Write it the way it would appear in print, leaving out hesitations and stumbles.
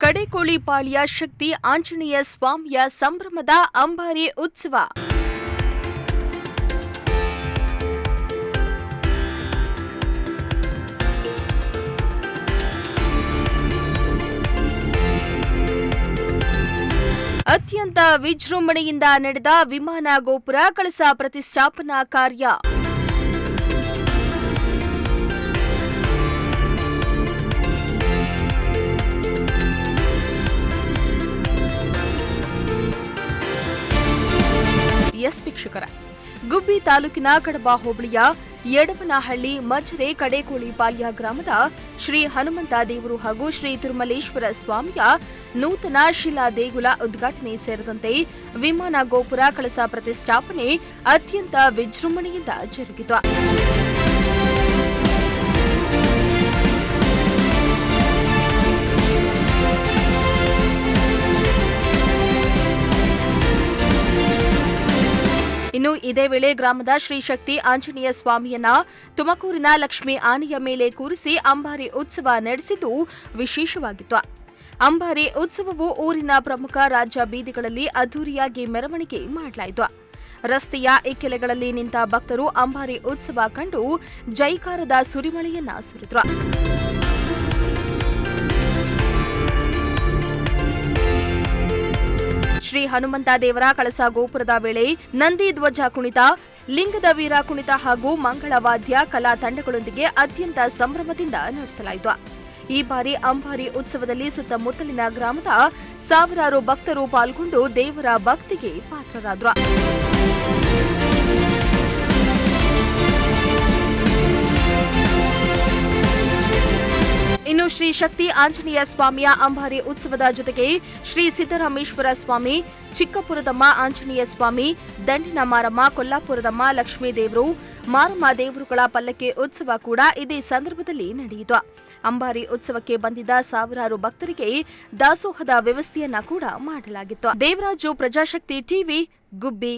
ಕಡೆಕೋಳಿಪಾಳ್ಯ ಶಕ್ತಿ ಆಂಜನೇಯ ಸ್ವಾಮಿಯ ಸಂಭ್ರಮದ ಅಂಬಾರಿ ಉತ್ಸವ. ಅತ್ಯಂತ ವಿಜೃಂಭಣೆಯಿಂದ ನಡೆದ ವಿಮಾನ ಗೋಪುರ ಕಳಸ ಪ್ರತಿಷ್ಠಾಪನಾ ಕಾರ್ಯ. ವೀಕ್ಷಕರ, ಗುಬ್ಬಿ ತಾಲೂಕಿನ ಕಡಬ ಹೋಬಳಿಯ ಯಡವನಹಳ್ಳಿ ಮಜರೆ ಕಡೆಕೋಳಿಪಾಳ್ಯ ಗ್ರಾಮದ ಶ್ರೀ ಹನುಮಂತ ದೇವರು ಹಾಗೂ ಶ್ರೀ ತಿರುಮಲೇಶ್ವರ ಸ್ವಾಮಿಯ ನೂತನ ಶಿಲಾ ದೇಗುಲ ಉದ್ಘಾಟನೆ ಸೇರಿದಂತೆ ವಿಮಾನ ಗೋಪುರ ಕಳಸ ಪ್ರತಿಷ್ಠಾಪನೆ ಅತ್ಯಂತ ವಿಜೃಂಭಣೆಯಿಂದ ಜರುಗಿತು. ಇನ್ನು ಇದೇ ವೇಳೆ ಗ್ರಾಮದ ಶ್ರೀ ಶಕ್ತಿ ಆಂಜನೇಯ ಸ್ವಾಮಿಯನ್ನ ತುಮಕೂರಿನ ಲಕ್ಷ್ಮೀ ಆನೆಯ ಮೇಲೆ ಕೂರಿಸಿ ಅಂಬಾರಿ ಉತ್ಸವ ನಡೆಸಿದ್ದು ವಿಶೇಷವಾಗಿತ್ತು. ಅಂಬಾರಿ ಉತ್ಸವವು ಊರಿನ ಪ್ರಮುಖ ರಾಜ್ಯ ಬೀದಿಗಳಲ್ಲಿ ಅದ್ದೂರಿಯಾಗಿ ಮೆರವಣಿಗೆ ಮಾಡಲಾಯಿತು. ರಸ್ತೆಯ ಇಕ್ಕೆಲೆಗಳಲ್ಲಿ ನಿಂತ ಭಕ್ತರು ಅಂಬಾರಿ ಉತ್ಸವ ಕಂಡು ಜೈಕಾರದ ಸುರಿಮಳೆಯನ್ನ ಸುರಿದ್ರು. ಶ್ರೀ ಹನುಮಂತ ದೇವರ ಕಳಸ ಗೋಪುರದ ವೇಳೆ ನಂದಿ ಧ್ವಜ ಕುಣಿತ, ಲಿಂಗದ ವೀರ ಕುಣಿತ ಹಾಗೂ ಮಂಗಳವಾದ್ಯ ಕಲಾ ತಂಡಗಳೊಂದಿಗೆ ಅತ್ಯಂತ ಸಂಭ್ರಮದಿಂದ ನಡೆಸಲಾಯಿತು. ಈ ಬಾರಿ ಅಂಬಾರಿ ಉತ್ಸವದಲ್ಲಿ ಸುತ್ತಮುತ್ತಲಿನ ಗ್ರಾಮದ ಸಾವಿರಾರು ಭಕ್ತರು ಪಾಲ್ಗೊಂಡು ದೇವರ ಭಕ್ತಿಗೆ ಪಾತ್ರರಾದರು. ಇನ್ನು ಶ್ರೀ ಶಕ್ತಿ ಆಂಜನೇಯ ಸ್ವಾಮಿಯ ಅಂಬಾರಿ ಉತ್ಸವದ ಜೊತೆಗೆ ಶ್ರೀ ಸಿದ್ದರಾಮೇಶ್ವರ ಸ್ವಾಮಿ, ಚಿಕ್ಕಪುರದಮ್ಮ ಆಂಜನೇಯ ಸ್ವಾಮಿ, ದಂಡಿನ ಮಾರಮ್ಮ, ಕೊಲ್ಲಾಪುರದಮ್ಮ ಲಕ್ಷ್ಮೀ ದೇವರು, ಮಾರಮ್ಮ ದೇವರುಗಳ ಪಲ್ಲಕ್ಕಿ ಉತ್ಸವ ಕೂಡ ಇದೇ ಸಂದರ್ಭದಲ್ಲಿ ನಡೆಯಿತು. ಅಂಬಾರಿ ಉತ್ಸವಕ್ಕೆ ಬಂದಿದ್ದ ಸಾವಿರಾರು ಭಕ್ತರಿಗೆ ದಾಸೋಹದ ವ್ಯವಸ್ಥೆಯನ್ನ ಕೂಡ ಮಾಡಲಾಗಿತ್ತು. ದೇವರಾಜು, ಪ್ರಜಾಶಕ್ತಿ ಟಿವಿ, ಗುಬ್ಬಿ.